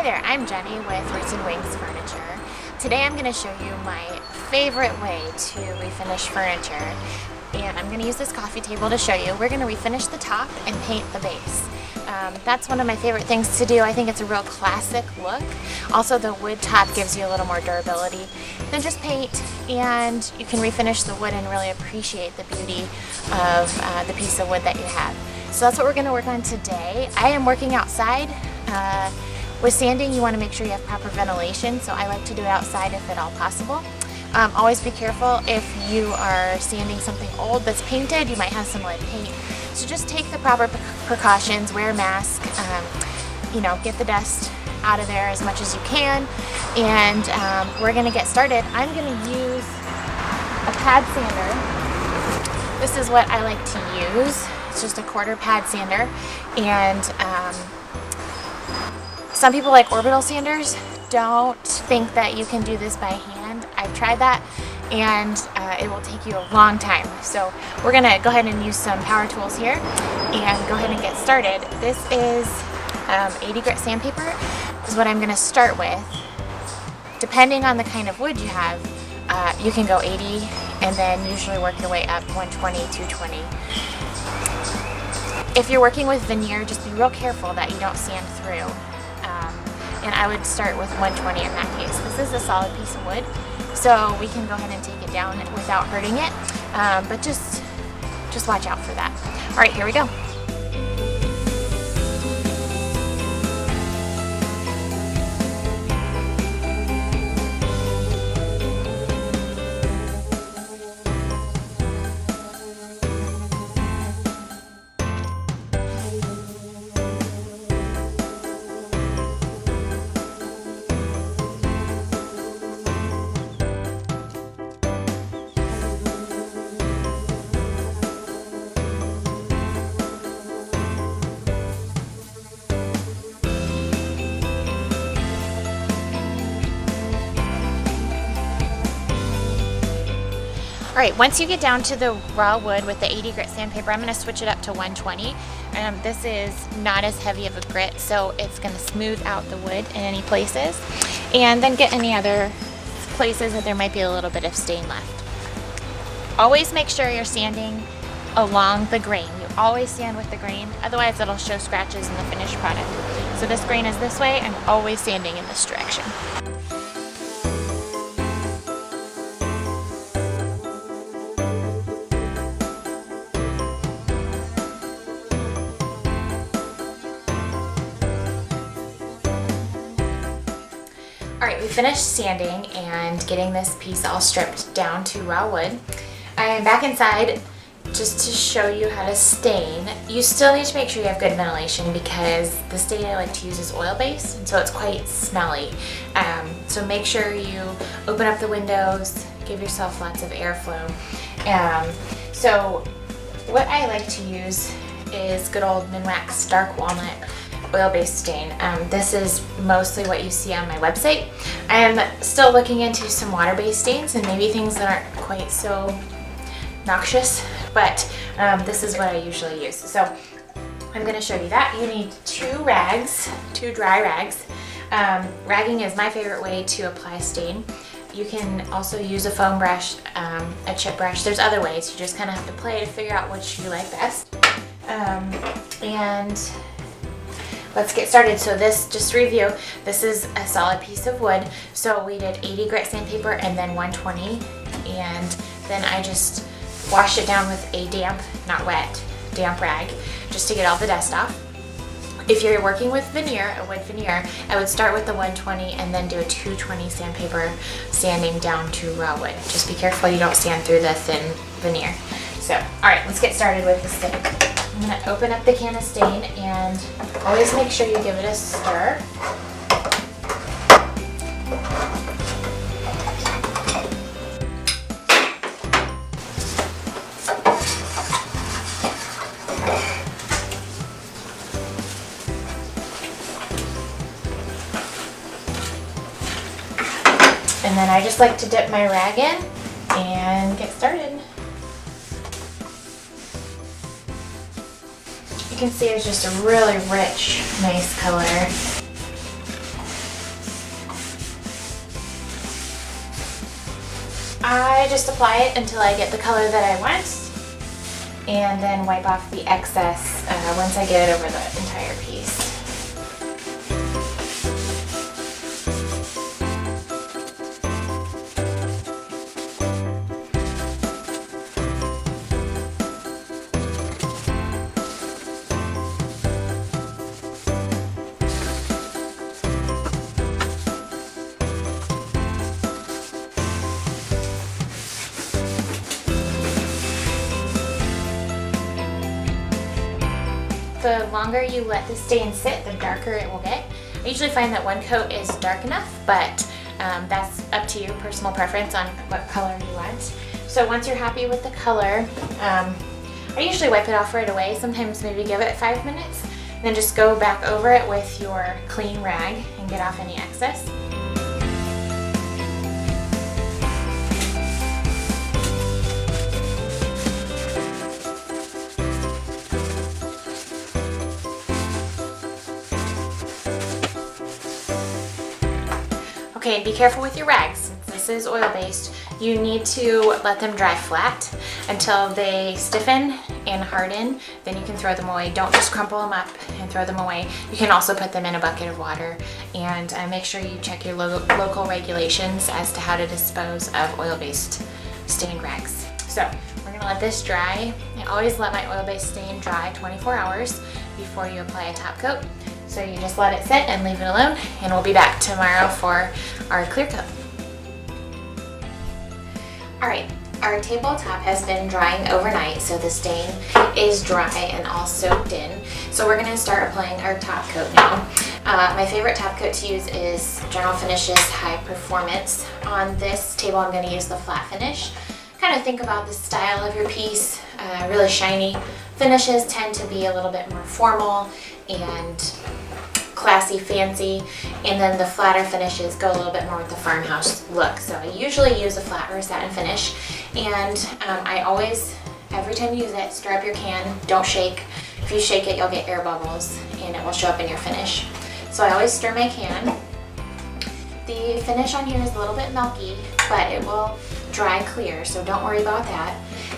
Hi there, I'm Jenny with Roots and Wings Furniture. Today I'm going to show you my favorite way to refinish furniture. And I'm going to use this coffee table to show you. We're going to refinish the top and paint the base. That's one of my favorite things to do. I think it's a real classic look. Also, the wood top gives you a little more durability than just paint, and you can refinish the wood and really appreciate the beauty of the piece of wood that you have. So that's what we're going to work on today. I am working outside. With sanding, you want to make sure you have proper ventilation, so I like to do it outside if at all possible. Always be careful if you are sanding something old that's painted, you might have some lead paint. So just take the proper precautions, wear a mask, get the dust out of there as much as you can, and we're going to get started. I'm going to use a pad sander. This is what I like to use. It's just a quarter pad sander, and some people like orbital sanders. Don't think that you can do this by hand. I've tried that, and it will take you a long time. So we're gonna go ahead and use some power tools here and go ahead and get started. This is 80 grit sandpaper is what I'm gonna start with. Depending on the kind of wood you have, you can go 80 and then usually work your way up 120, 220. If you're working with veneer, just be real careful that you don't sand through. And I would start with 120 in that case. This is a solid piece of wood, so we can go ahead and take it down without hurting it, but just watch out for that. All right, here we go. All right, once you get down to the raw wood with the 80 grit sandpaper, I'm going to switch it up to 120. This is not as heavy of a grit, so it's going to smooth out the wood in any places, and then get any other places that there might be a little bit of stain left. Always make sure you're sanding along the grain. You always sand with the grain, otherwise it'll show scratches in the finished product. So this grain is this way, I'm always sanding in this direction. Alright, we finished sanding and getting this piece all stripped down to raw wood. I am back inside just to show you how to stain. You still need to make sure you have good ventilation because the stain I like to use is oil-based, and so it's quite smelly. So make sure you open up the windows, give yourself lots of airflow. So what I like to use is good old Minwax Dark Walnut oil-based stain. This is mostly what you see on my website. I am still looking into some water-based stains and maybe things that aren't quite so noxious, but this is what I usually use. So I'm going to show you that. You need two dry rags. Ragging is my favorite way to apply stain. You can also use a foam brush, a chip brush. There's other ways. You just kind of have to play to figure out which you like best. And let's get started. So this, just to review, this is a solid piece of wood. So we did 80 grit sandpaper and then 120, and then I just washed it down with a damp, not wet, damp rag just to get all the dust off. If you're working with veneer, a wood veneer, I would start with the 120 and then do a 220 sandpaper, sanding down to raw wood. Just be careful you don't sand through the thin veneer. So, all right, let's get started with the stain. I'm going to open up the can of stain and always make sure you give it a stir. And then I just like to dip my rag in and get started. You can see it's just a really rich, nice color. I just apply it until I get the color that I want, and then wipe off the excess once I get it over the entire piece. The longer you let the stain sit, the darker it will get. I usually find that one coat is dark enough, but that's up to you, personal preference on what color you want. So once you're happy with the color, I usually wipe it off right away. Sometimes maybe give it 5 minutes, and then just go back over it with your clean rag and get off any excess. Okay, and be careful with your rags. Since this is oil-based, you need to let them dry flat until they stiffen and harden. Then you can throw them away. Don't just crumple them up and throw them away. You can also put them in a bucket of water, and make sure you check your local regulations as to how to dispose of oil-based stained rags. So we're gonna let this dry. I always let my oil-based stain dry 24 hours before you apply a top coat. So you just let it sit and leave it alone, and we'll be back tomorrow for our clear coat. All right, our tabletop has been drying overnight, so the stain is dry and all soaked in. So we're gonna start applying our top coat now. My favorite top coat to use is Finishes High Performance. On this table, I'm gonna use the flat finish. Kind of think about the style of your piece, really shiny. Finishes tend to be a little bit more formal and classy, fancy, and then the flatter finishes go a little bit more with the farmhouse look. So I usually use a flat or a satin finish, and I always, every time you use it, stir up your can, don't shake. If you shake it, you'll get air bubbles and it will show up in your finish. So I always stir my can. The finish on here is a little bit milky, but it will dry clear, so don't worry about that.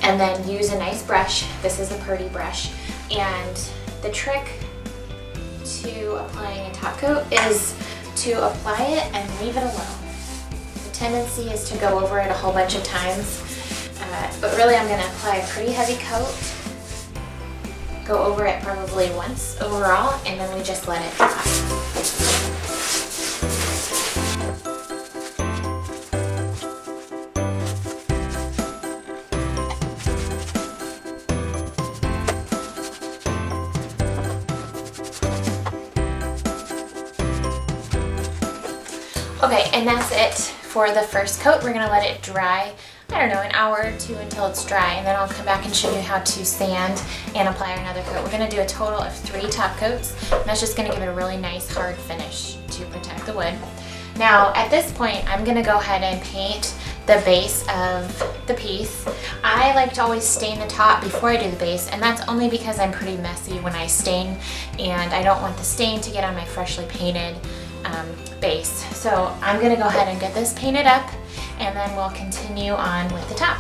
And then use a nice brush. This is a Purdy brush, and the trick to applying a top coat is to apply it and leave it alone. The tendency is to go over it a whole bunch of times, but really I'm going to apply a pretty heavy coat, go over it probably once overall, and then we just let it dry. Okay, and that's it for the first coat. We're gonna let it dry, I don't know, an hour or two until it's dry, and then I'll come back and show you how to sand and apply another coat. We're gonna do a total of 3 top coats, and that's just gonna give it a really nice hard finish to protect the wood. Now, at this point, I'm gonna go ahead and paint the base of the piece. I like to always stain the top before I do the base, and that's only because I'm pretty messy when I stain, and I don't want the stain to get on my freshly painted base. So I'm gonna go ahead and get this painted up, and then we'll continue on with the top.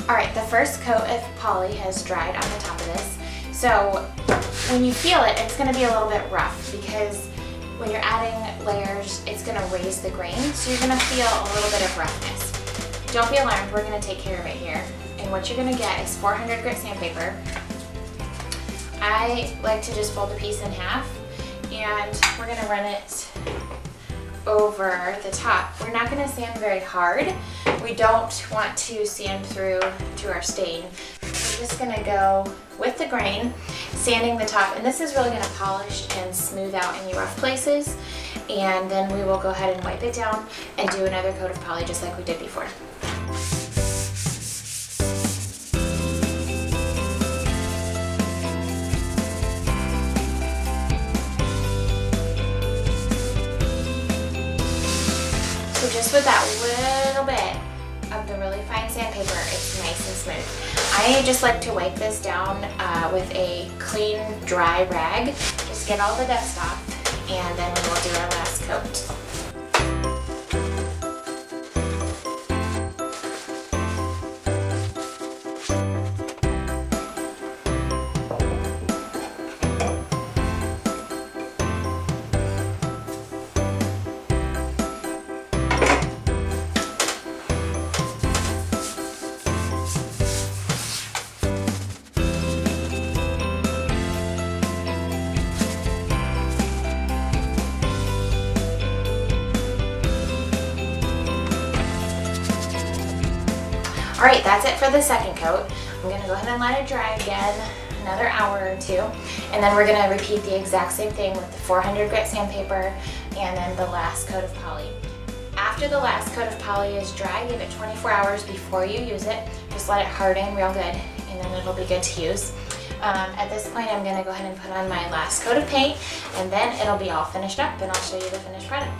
Alright, the first coat of poly has dried on the top of this. So when you feel it, it's going to be a little bit rough because when you're adding layers, it's going to raise the grain. So you're going to feel a little bit of roughness. Don't be alarmed, we're going to take care of it here. And what you're going to get is 400 grit sandpaper. I like to just fold the piece in half, and we're going to run it over the top. We're not going to sand very hard. We don't want to sand through to our stain. We're just going to go with the grain, sanding the top, and this is really going to polish and smooth out any rough places. and then we will go ahead and wipe it down and do another coat of poly just like we did before. So just with that little bit of the really fine sandpaper, it's nice and smooth. I just like to wipe this down with a clean, dry rag. Just get all the dust off, and then we will do our last coat. Alright, that's it for the second coat. I'm going to go ahead and let it dry again, another hour or two, and then we're going to repeat the exact same thing with the 400 grit sandpaper and then the last coat of poly. After the last coat of poly is dry, give it 24 hours before you use it. Just let it harden real good, and then it'll be good to use. At this point, I'm going to go ahead and put on my last coat of paint, and then it'll be all finished up, and I'll show you the finished product.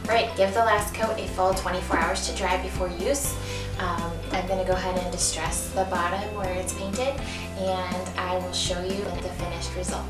Alright, give the last coat a full 24 hours to dry before use. I'm going to go ahead and distress the bottom where it's painted, and I will show you the finished result.